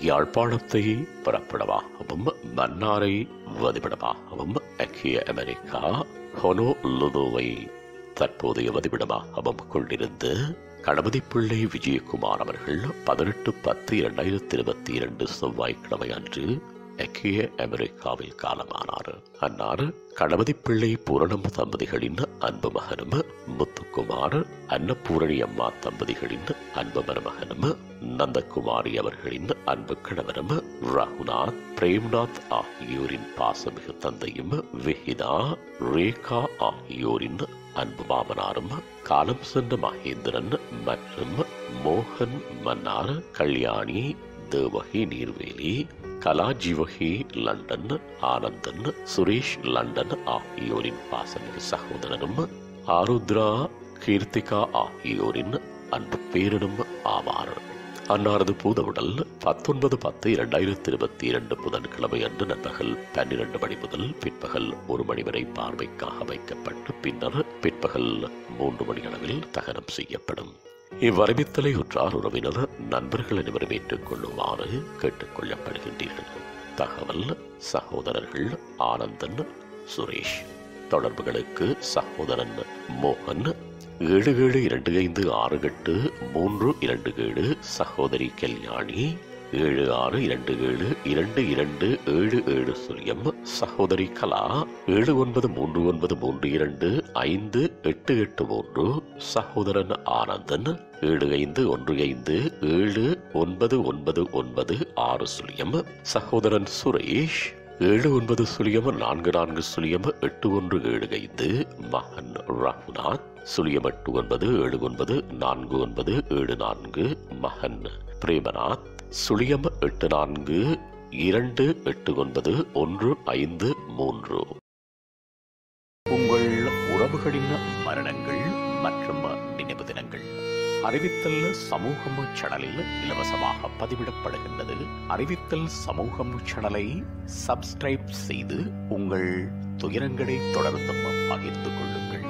யாழ்ப்பாணத்தை புறப்படமாகவும் மன்னாரை வதிவிடமாகவும் ஐக்கிய அமெரிக்கா ஹொனோலுலுவை தற்போதைய வதிவிடமாகவும் கொண்டிருந்து கணபதிப்பிள்ளை விஜயகுமார் அவர்கள் 18/10/2022 செவ்வாய்க்கிழமை அன்று ஐக்கிய அமெரிக்காவில் காலமானார். அன்னார் கணபதிப்பிள்ளை பூரணம் தம்பதிகளின் அன்பு மகனும், முத்துக்குமார் அன்னபூரணி அம்மா தம்பதிகளின் அன்பு மருமகனும், நந்தகுமாரி அவர்களின் அன்பு கணவரும், ரகுநாத் பிரேம்நாத் ஆகியோரின் பாசமிகு தந்தையும், விஹிதா ரேகா ஆகியோரின் அன்பு மாமனாரும், காலம் சென்ற மகேந்திரன் மற்றும் மோகன் மன்னார், கல்யாணி தேவகி நீர்வேலி, கலாஜீவகி லண்டன், ஆனந்தன், சுரேஷ் லண்டன் ஆகியோரின் பாசமிகு சகோதரனும், ஆருத்ரா கீர்த்திகா ஆகியோரின் அன்பு பேரனும் ஆவார். அன்னாரது பூதவுடல் 19/10/2022 புதன்கிழமை அன்று நண்பகல் 12 மணி முதல் பிற்பகல் 1 மணி வரை பார்வைக்காக வைக்கப்பட்டு பின்னர் பிற்பகல் 3 மணி அளவில் தகனம் செய்யப்படும். இவ்வறிவித்தலை உற்றார் உறவினர் நண்பர்கள் அனைவரும் ஏற்றுக்கொள்ளுமாறு கேட்டுக் கொள்ளப்படுகின்றீர்கள். தகவல் சகோதரர்கள் ஆனந்தன், சுரேஷ். தொடர்புகளுக்கு சகோதரன் மோகன் 7725683227, சகோதரி கல்யாணி 76272277, சகோதரி கலா 7939325883, சகோதரன் ஆனந்தன் 7515799996, சகோதரன் சுரேஷ் 7904408175, மகன் ரகுநாத் 08979494974, மகன் பிரேமநாத் 084289153. உங்கள் உறவுகளின் மரணங்கள் மற்றும் நினைவு தினங்கள் அறிவித்தல் சமூகம் சேனலில் இலவசமாக பதிவிடப்படுகின்றது. அறிவித்தல் சமூகம் சேனலை சப்ஸ்கிரைப் செய்து உங்கள் துயரங்களை தொடர்ந்தும் பகிர்ந்து கொள்ளுங்கள்.